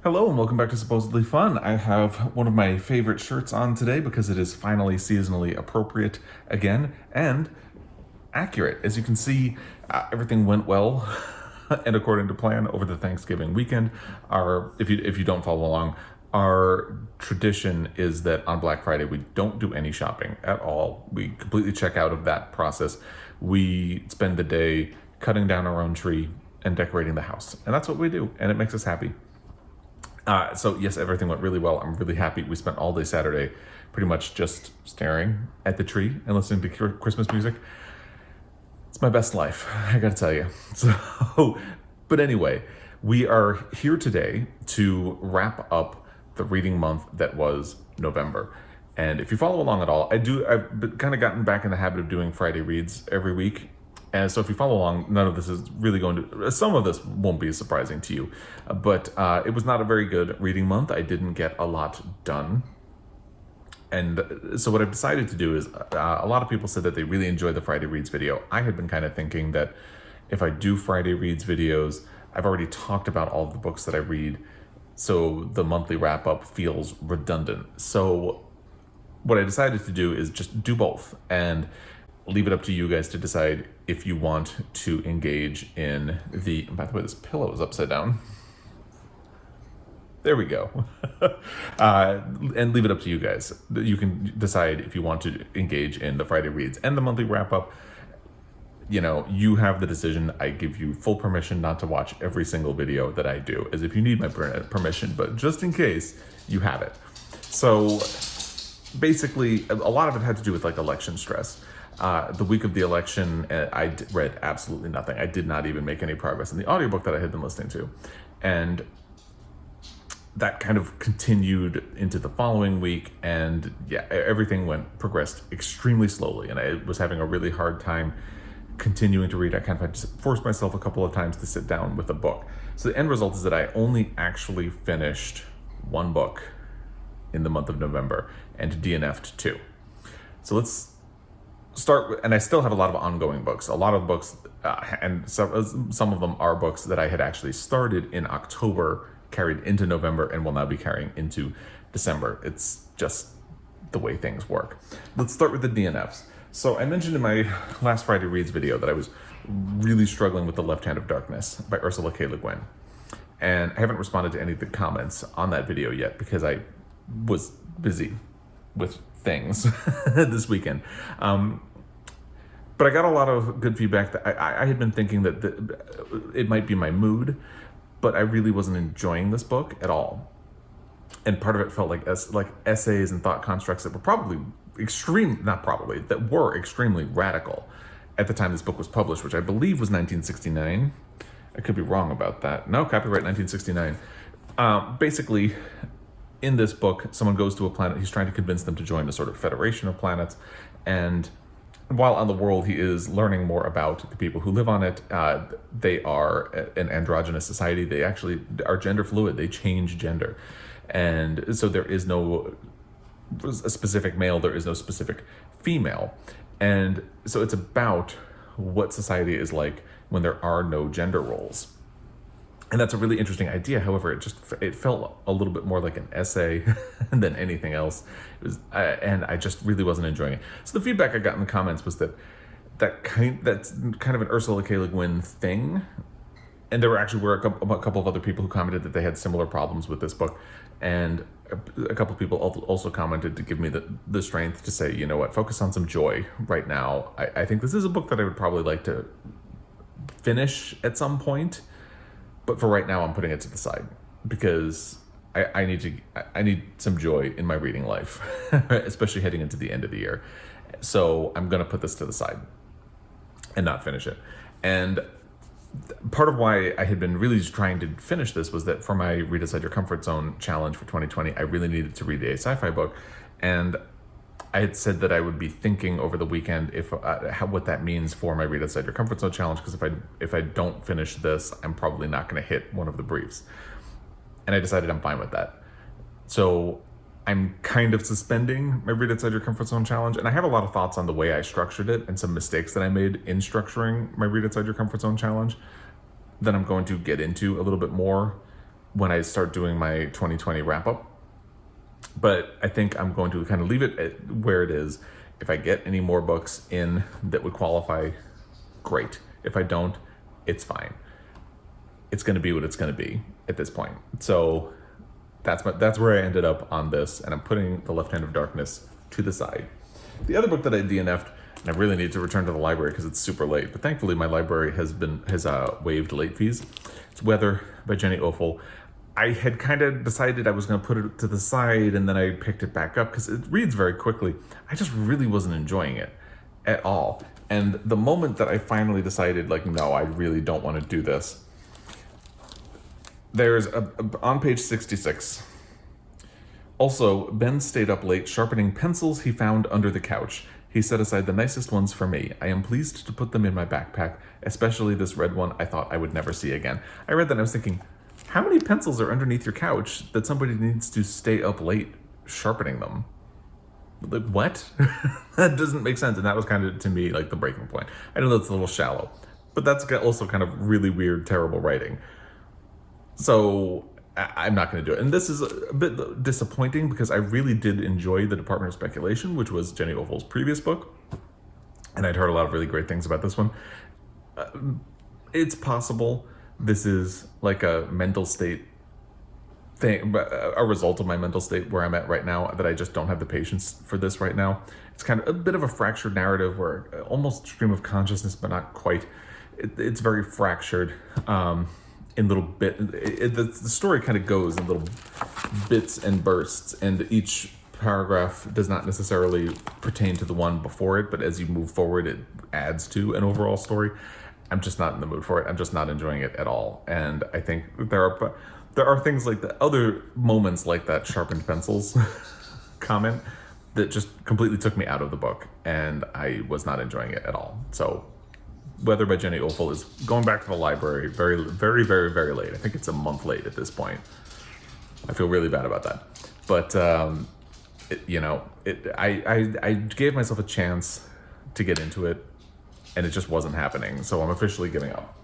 Hello and welcome back to Supposedly Fun. I have one of my favorite shirts on today because it is finally seasonally appropriate again and accurate. As you can see, everything went well and according to plan over the Thanksgiving weekend. If you don't follow along, our tradition is that on Black Friday we don't do any shopping at all. We completely check out of that process. We spend the day cutting down our own tree and decorating the house, and that's what we do, and it makes us happy. So yes, everything went really well. I'm really happy. We spent all day Saturday pretty much just staring at the tree and listening to Christmas music. It's my best life, I gotta tell you. But anyway, we are here today to wrap up the reading month that was November. And if you follow along at all, I've kind of gotten back in the habit of doing Friday reads every week. And so if you follow along, none of this is really some of this won't be surprising to you, but it was not a very good reading month. I didn't get a lot done. And so what I've decided to do is, a lot of people said that they really enjoyed the Friday Reads video. I had been kind of thinking that if I do Friday Reads videos, I've already talked about all of the books that I read, so the monthly wrap up feels redundant. So what I decided to do is just do both and leave it up to you guys to decide if you want to engage in by the way, this pillow is upside down. There we go. And leave it up to you guys. You can decide if you want to engage in the Friday reads and the monthly wrap up. You know, you have the decision. I give you full permission not to watch every single video that I do, as if you need my permission, but just in case, you have it. So basically, a lot of it had to do with like election stress. The week of the election, I read absolutely nothing. I did not even make any progress in the audiobook that I had been listening to. And that kind of continued into the following week. And yeah, everything progressed extremely slowly. And I was having a really hard time continuing to read. I kind of had to force myself a couple of times to sit down with a book. So the end result is that I only actually finished one book in the month of November and DNF'd 2. So let's start with, and I still have a lot of ongoing books. A lot of books, and some of them are books that I had actually started in October, carried into November, and will now be carrying into December. It's just the way things work. Let's start with the DNFs. So I mentioned in my last Friday Reads video that I was really struggling with The Left Hand of Darkness by Ursula K. Le Guin. And I haven't responded to any of the comments on that video yet because I was busy with things this weekend. But I got a lot of good feedback. That I had been thinking that it might be my mood, but I really wasn't enjoying this book at all. And part of it felt like essays and thought constructs that were extremely radical at the time this book was published, which I believe was 1969. I could be wrong about that. No, copyright 1969. Basically, in this book, someone goes to a planet. He's trying to convince them to join a sort of federation of planets. And while on the world, he is learning more about the people who live on it. They are an androgynous society. They actually are gender fluid. They change gender. And so there is no a specific male. There is no specific female. And so it's about what society is like when there are no gender roles. And that's a really interesting idea. However, it felt a little bit more like an essay than anything else. It was, and I just really wasn't enjoying it. So the feedback I got in the comments was that's kind of an Ursula K. Le Guin thing. And there were a couple of other people who commented that they had similar problems with this book. And a couple of people also commented to give me the strength to say, you know what, focus on some joy right now. I think this is a book that I would probably like to finish at some point. But for right now, I'm putting it to the side because I need some joy in my reading life, especially heading into the end of the year. So I'm going to put this to the side and not finish it. And part of why I had been really trying to finish this was that for my Read Outside Your Comfort Zone challenge for 2020, I really needed to read a sci-fi book. And I had said that I would be thinking over the weekend what that means for my Read Outside Your Comfort Zone challenge, because if I don't finish this, I'm probably not going to hit one of the briefs. And I decided I'm fine with that. So I'm kind of suspending my Read Outside Your Comfort Zone challenge, and I have a lot of thoughts on the way I structured it and some mistakes that I made in structuring my Read Outside Your Comfort Zone challenge that I'm going to get into a little bit more when I start doing my 2020 wrap up. But I think I'm going to kind of leave it at where it is. If I get any more books in that would qualify, great. If I don't, it's fine. It's going to be what it's going to be at this point. So that's where I ended up on this, and I'm putting The Left Hand of Darkness to the side. The other book that I DNF'd, and I really need to return to the library because it's super late, but thankfully my library has waived late fees. It's Weather by Jenny Offill. I had kind of decided I was going to put it to the side, and then I picked it back up because it reads very quickly. I just really wasn't enjoying it at all. And the moment that I finally decided, like, no, I really don't want to do this, there's on page 66. Also, Ben stayed up late sharpening pencils he found under the couch. He set aside the nicest ones for me. I am pleased to put them in my backpack, especially this red one I thought I would never see again. I read that and I was thinking, how many pencils are underneath your couch that somebody needs to stay up late sharpening them? Like, what? That doesn't make sense. And that was kind of, to me, like the breaking point. I know that's a little shallow, but that's also kind of really weird, terrible writing. So I'm not going to do it. And this is a bit disappointing because I really did enjoy The Department of Speculation, which was Jenny Offill's previous book. And I'd heard a lot of really great things about this one. It's possible this is like a mental state thing, a result of my mental state where I'm at right now, that I just don't have the patience for this right now. It's kind of a bit of a fractured narrative where almost stream of consciousness, but not quite. It's very fractured in little bit. The story kind of goes in little bits and bursts, and each paragraph does not necessarily pertain to the one before it, but as you move forward, it adds to an overall story. I'm just not in the mood for it. I'm just not enjoying it at all. And I think there are things like the other moments, like that sharpened pencils comment, that just completely took me out of the book, and I was not enjoying it at all. So Weather by Jenny Offill is going back to the library very, very, very, very late. I think it's a month late at this point. I feel really bad about that. But, I gave myself a chance to get into it, and it just wasn't happening. So I'm officially giving up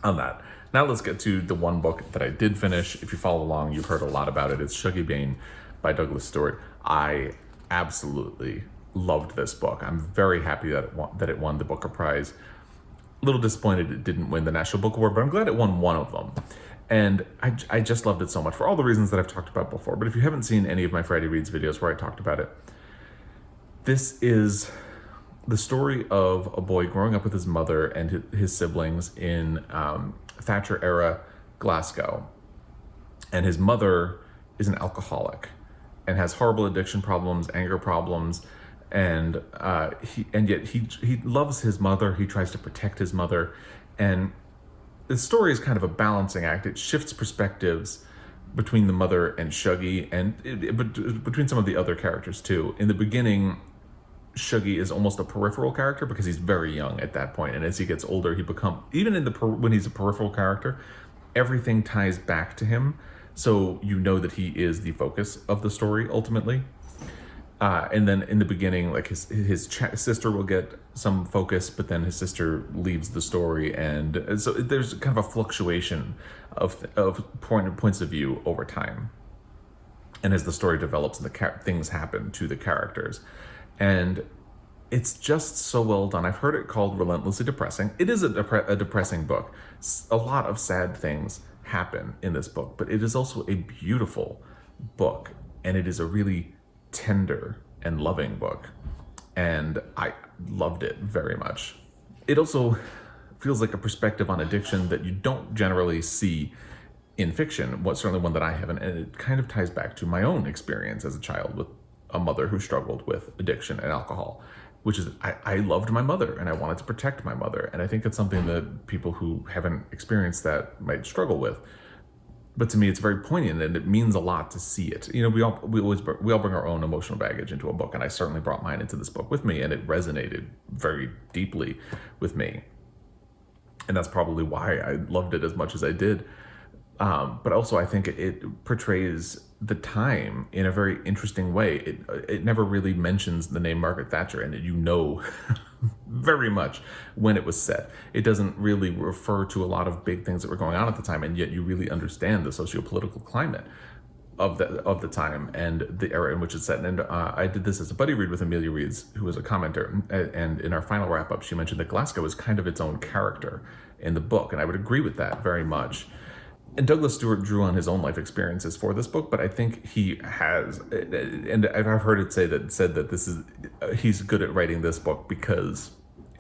on that. Now let's get to the one book that I did finish. If you follow along, you've heard a lot about it. It's Chuggy Bane by Douglas Stuart. I absolutely loved this book. I'm very happy that it won the Booker Prize. A little disappointed it didn't win the National Book Award, but I'm glad it won one of them. And I just loved it so much for all the reasons that I've talked about before. But if you haven't seen any of my Friday Reads videos where I talked about it, this is the story of a boy growing up with his mother and his siblings in Thatcher-era Glasgow. And his mother is an alcoholic and has horrible addiction problems, anger problems, and yet he loves his mother. He tries to protect his mother, and the story is kind of a balancing act. It shifts perspectives between the mother and Shuggie, and between some of the other characters too. In the beginning, Shuggie is almost a peripheral character because he's very young at that point, and as he gets older, when he's a peripheral character, everything ties back to him. So you know that he is the focus of the story ultimately. And then in the beginning, like his sister will get some focus, but then his sister leaves the story, and so there's kind of a fluctuation of points of view over time. And as the story develops, and things happen to the characters. And it's just so well done. I've heard it called relentlessly depressing. It is a depressing book. A lot of sad things happen in this book, but it is also a beautiful book, and it is a really tender and loving book. And I loved it very much. It also feels like a perspective on addiction that you don't generally see in fiction, certainly one that I haven't, and it kind of ties back to my own experience as a child with a mother who struggled with addiction and alcohol, which is, I loved my mother and I wanted to protect my mother. And I think it's something that people who haven't experienced that might struggle with. But to me, it's very poignant, and it means a lot to see it. You know, we all bring our own emotional baggage into a book, and I certainly brought mine into this book with me, and it resonated very deeply with me. And that's probably why I loved it as much as I did. But also, I think it portrays the time in a very interesting way. It never really mentions the name Margaret Thatcher, and you know very much when it was set. It doesn't really refer to a lot of big things that were going on at the time, and yet you really understand the socio-political climate of the time and the era in which it's set. And I did this as a buddy read with Amelia Reeds, who was a commenter, and in our final wrap-up, she mentioned that Glasgow is kind of its own character in the book, and I would agree with that very much. And Douglas Stuart drew on his own life experiences for this book, but I think he has, and I've heard it said that this is, he's good at writing this book because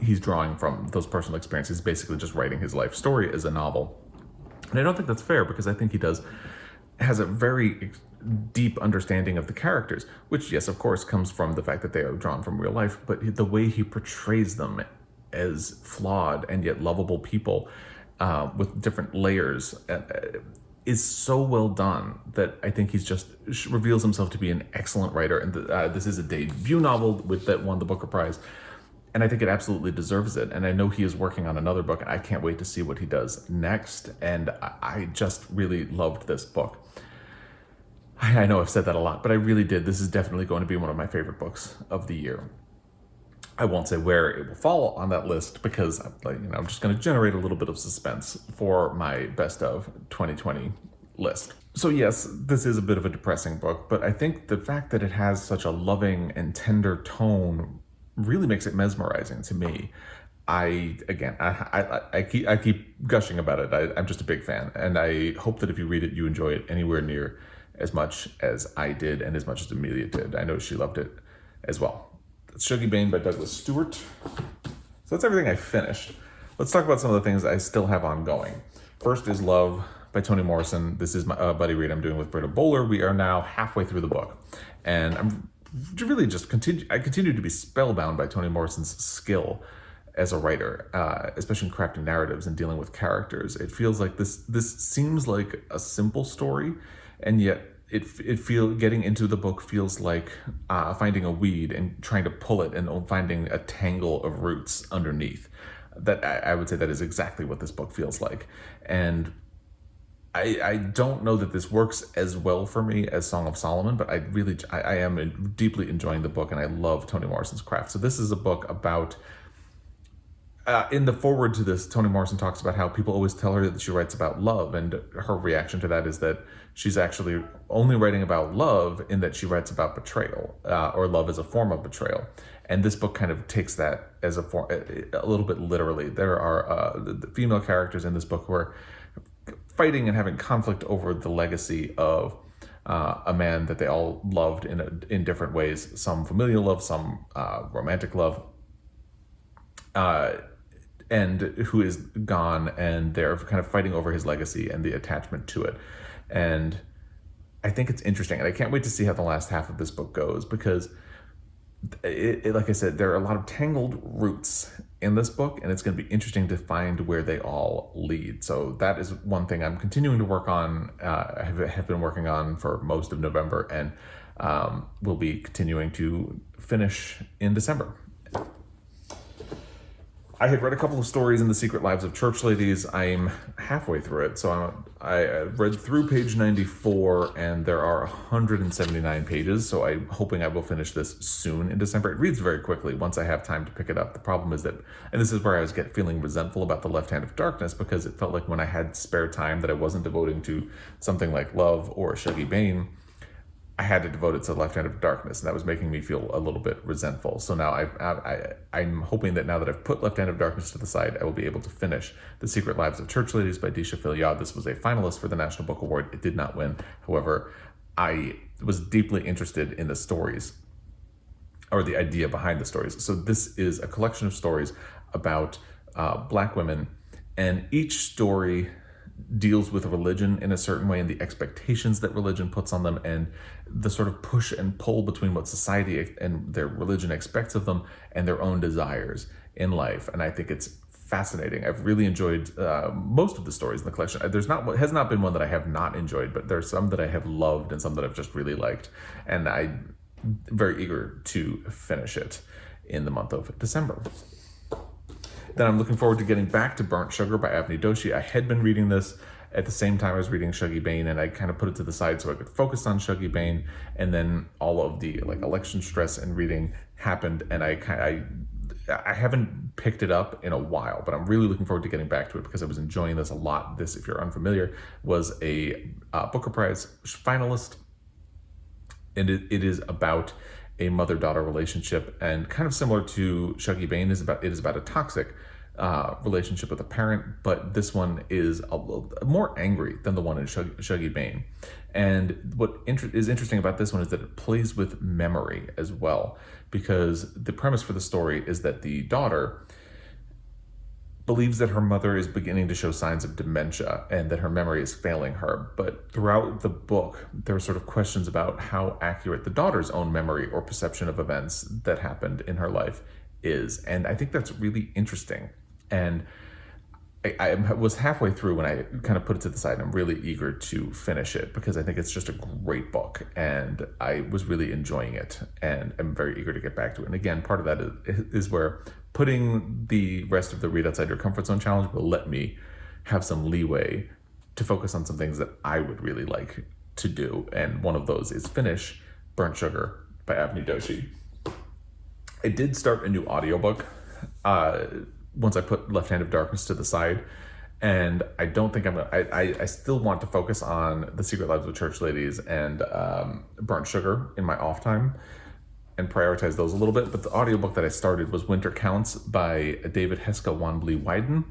he's drawing from those personal experiences, basically just writing his life story as a novel. And I don't think that's fair, because I think he has a very deep understanding of the characters, which, yes, of course, comes from the fact that they are drawn from real life, but the way he portrays them as flawed and yet lovable people, with different layers, is so well done that I think he's just reveals himself to be an excellent writer. And this is a debut novel that won the Booker Prize, and I think it absolutely deserves it. And I know he is working on another book, and I can't wait to see what he does next. And I just really loved this book. I know I've said that a lot, but I really did. This is definitely going to be one of my favorite books of the year. I won't say where it will fall on that list, because I'm just going to generate a little bit of suspense for my best of 2020 list. So yes, this is a bit of a depressing book, but I think the fact that it has such a loving and tender tone really makes it mesmerizing to me. I keep gushing about it. I'm just a big fan, and I hope that if you read it, you enjoy it anywhere near as much as I did and as much as Amelia did. I know she loved it as well. It's Chuggy Bane by Douglas Stuart. So that's everything I finished. Let's talk about some of the things I still have ongoing. First is Love by Toni Morrison. This is my buddy read I'm doing with Britta Bowler. We are now halfway through the book, and I'm really just I continue to be spellbound by Toni Morrison's skill as a writer, especially in crafting narratives and dealing with characters. It feels like this seems like a simple story, and yet getting into the book feels like finding a weed and trying to pull it and finding a tangle of roots underneath. That I would say that is exactly what this book feels like. And I don't know that this works as well for me as Song of Solomon, but I am deeply enjoying the book, and I love Toni Morrison's craft. So this is a book about, in the foreword to this, Toni Morrison talks about how people always tell her that she writes about love, and her reaction to that is that she's actually only writing about love in that she writes about betrayal, or love as a form of betrayal. And this book kind of takes that as a little bit literally. There are the female characters in this book who are fighting and having conflict over the legacy of a man that they all loved in different ways. Some familial love, some romantic love, and who is gone, and they're kind of fighting over his legacy and the attachment to it. And I think it's interesting, and I can't wait to see how the last half of this book goes, because like I said, there are a lot of tangled roots in this book, and it's going to be interesting to find where they all lead. So that is one thing I'm continuing to work on, have been working on for most of November, and will be continuing to finish in December. I had read a couple of stories in The Secret Lives of Church Ladies. I'm halfway through it, so I read through page 94, and there are 179 pages, so I'm hoping I will finish this soon in December. It reads very quickly once I have time to pick it up. The problem is that, and this is where I was feeling resentful about The Left Hand of Darkness, because it felt like when I had spare time that I wasn't devoting to something like Love or Chuggy Bane, I had to devote it to The Left Hand of Darkness, and that was making me feel a little bit resentful. So now I'm hoping that now that I've put Left Hand of Darkness to the side, I will be able to finish The Secret Lives of Church Ladies by Deesha Philyaw. This was a finalist for the National Book Award. It did not win. However, I was deeply interested in the stories, or the idea behind the stories. So this is a collection of stories about Black women, and each story deals with religion in a certain way and the expectations that religion puts on them, and the sort of push and pull between what society and their religion expects of them and their own desires in life. And I think it's fascinating. I've really enjoyed most of the stories in the collection. Has not been one that I have not enjoyed, but there's some that I have loved and some that I've just really liked, and I'm very eager to finish it in the month of December. Then I'm looking forward to getting back to Burnt Sugar by Avni Doshi. I had been reading this at the same time I was reading Chuggy Bane, and I kind of put it to the side so I could focus on Chuggy Bane, and then all of the election stress and reading happened, and I I haven't picked it up in a while, but I'm really looking forward to getting back to it because I was enjoying this a lot. This, if you're unfamiliar, was a Booker Prize finalist, and it is about a mother-daughter relationship, and kind of similar to Chuggy Bane, it is about a toxic relationship with a parent, but this one is a little more angry than the one in Chuggy Bane. And what is interesting about this one is that it plays with memory as well, because the premise for the story is that the daughter believes that her mother is beginning to show signs of dementia and that her memory is failing her. But throughout the book, there are sort of questions about how accurate the daughter's own memory or perception of events that happened in her life is. And I think that's really interesting. And I was halfway through when I kind of put it to the side. I'm really eager to finish it because I think it's just a great book and I was really enjoying it, and I'm very eager to get back to it. And again, part of that is where putting the rest of the Read Outside Your Comfort Zone challenge will let me have some leeway to focus on some things that I would really like to do. And one of those is finish Burnt Sugar by Avni Doshi. I did start a new audiobook once I put Left Hand of Darkness to the side, and I don't think I'm gonna, I still want to focus on The Secret Lives of Church Ladies and Burnt Sugar in my off time and prioritize those a little bit. But the audiobook that I started was Winter Counts by David Heska Wanbli Weiden.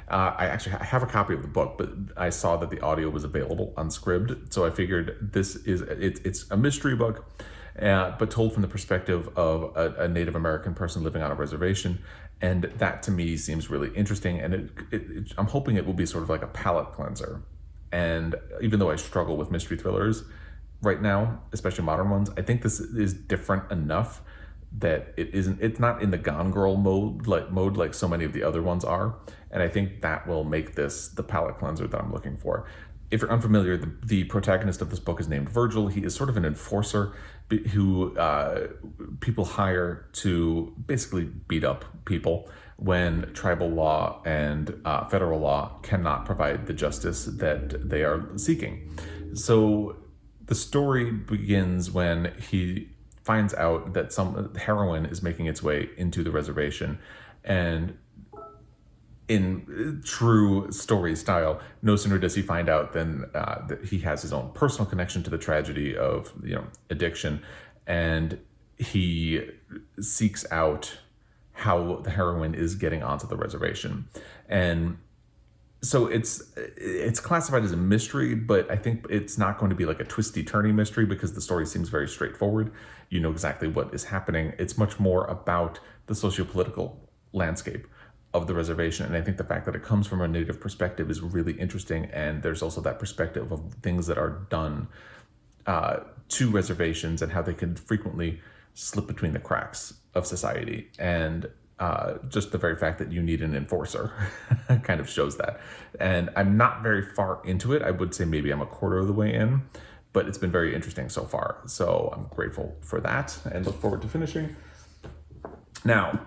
I have a copy of the book, but I saw that the audio was available unscribed, so I figured it's a mystery book, but told from the perspective of a Native American person living on a reservation. And that to me seems really interesting. And I'm hoping it will be sort of like a palate cleanser. And even though I struggle with mystery thrillers right now, especially modern ones, I think this is different enough that it's not in the Gone Girl mode like so many of the other ones are. And I think that will make this the palate cleanser that I'm looking for. If you're unfamiliar, the protagonist of this book is named Virgil. He is sort of an enforcer who people hire to basically beat up people when tribal law and federal law cannot provide the justice that they are seeking. So the story begins when he finds out that some heroin is making its way into the reservation, and in true story style, no sooner does he find out than that he has his own personal connection to the tragedy of addiction, and he seeks out how the heroin is getting onto the reservation. And so it's classified as a mystery, but I think it's not going to be like a twisty-turny mystery because the story seems very straightforward. You know exactly what is happening. It's much more about the socio-political landscape of the reservation, and I think the fact that it comes from a Native perspective is really interesting. And there's also that perspective of things that are done to reservations and how they can frequently slip between the cracks of society. And just the very fact that you need an enforcer kind of shows that. And I'm not very far into it. I would say maybe I'm a quarter of the way in, but it's been very interesting so far. So I'm grateful for that and look forward to finishing. Now,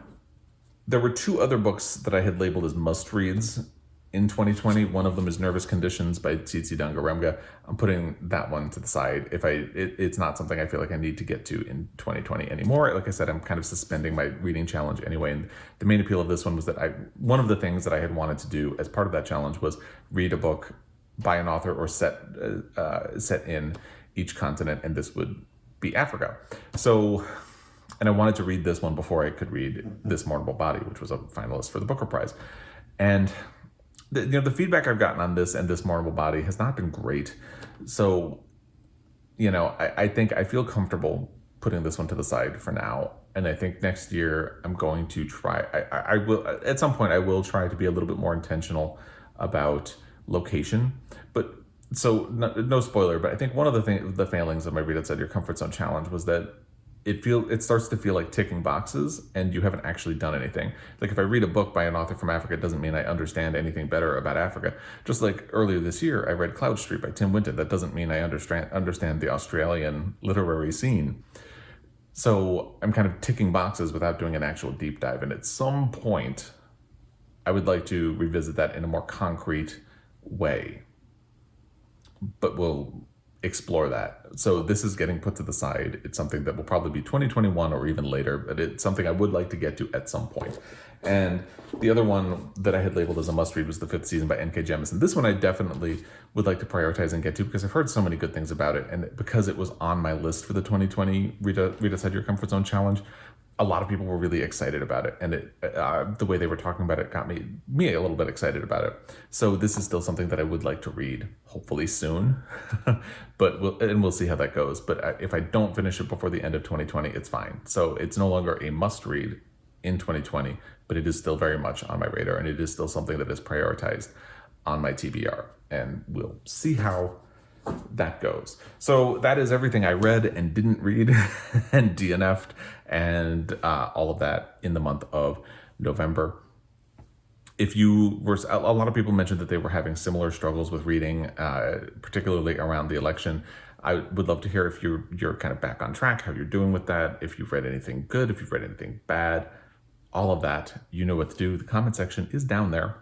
there were two other books that I had labeled as must-reads in 2020. One of them is Nervous Conditions by Tsitsi Dangarembga. I'm putting that one to the side. It's not something I feel like I need to get to in 2020 anymore. Like I said, I'm kind of suspending my reading challenge anyway. And the main appeal of this one was that one of the things that I had wanted to do as part of that challenge was read a book by an author or set in each continent, and this would be Africa. And I wanted to read this one before I could read This Mournable Body, which was a finalist for the Booker Prize. And the feedback I've gotten on this and This Mournable Body has not been great. So, I think I feel comfortable putting this one to the side for now. And I think next year I'm going to try, I will, at some point I will try to be a little bit more intentional about location. But so no spoiler, but I think one of the failings of my Read Outside Your Comfort Zone challenge was that it starts to feel like ticking boxes and you haven't actually done anything. Like if I read a book by an author from Africa, it doesn't mean I understand anything better about Africa. Just like earlier this year, I read Cloud Street by Tim Winton. That doesn't mean I understand the Australian literary scene. So I'm kind of ticking boxes without doing an actual deep dive. And at some point, I would like to revisit that in a more concrete way. But explore that. So this is getting put to the side. It's something that will probably be 2021 or even later, but it's something I would like to get to at some point. And the other one that I had labeled as a must read was the 5th season by N.K. Jemisin. This one I definitely would like to prioritize and get to because I've heard so many good things about it. And because it was on my list for the 2020 Read Outside Your Comfort Zone Challenge, a lot of people were really excited about it, and the way they were talking about it got me a little bit excited about it. So this is still something that I would like to read, hopefully soon, but we'll see how that goes. But if I don't finish it before the end of 2020, it's fine. So it's no longer a must read in 2020, but it is still very much on my radar, and it is still something that is prioritized on my TBR, and we'll see how that goes. So that is everything I read and didn't read and DNF'd and all of that in the month of November. If you were, a lot of people mentioned that they were having similar struggles with reading, particularly around the election. I would love to hear if you're kind of back on track, how you're doing with that, if you've read anything good, if you've read anything bad, all of that, you know what to do. The comment section is down there.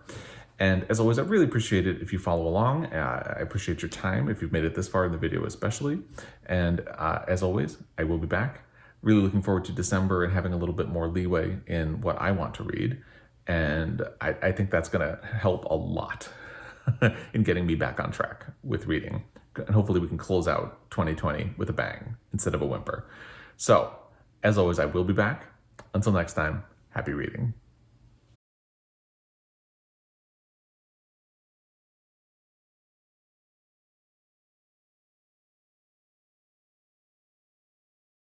And as always, I really appreciate it if you follow along. I appreciate your time if you've made it this far in the video especially. And as always, I will be back. Really looking forward to December and having a little bit more leeway in what I want to read. And I think that's going to help a lot in getting me back on track with reading. And hopefully we can close out 2020 with a bang instead of a whimper. So, as always, I will be back. Until next time, happy reading.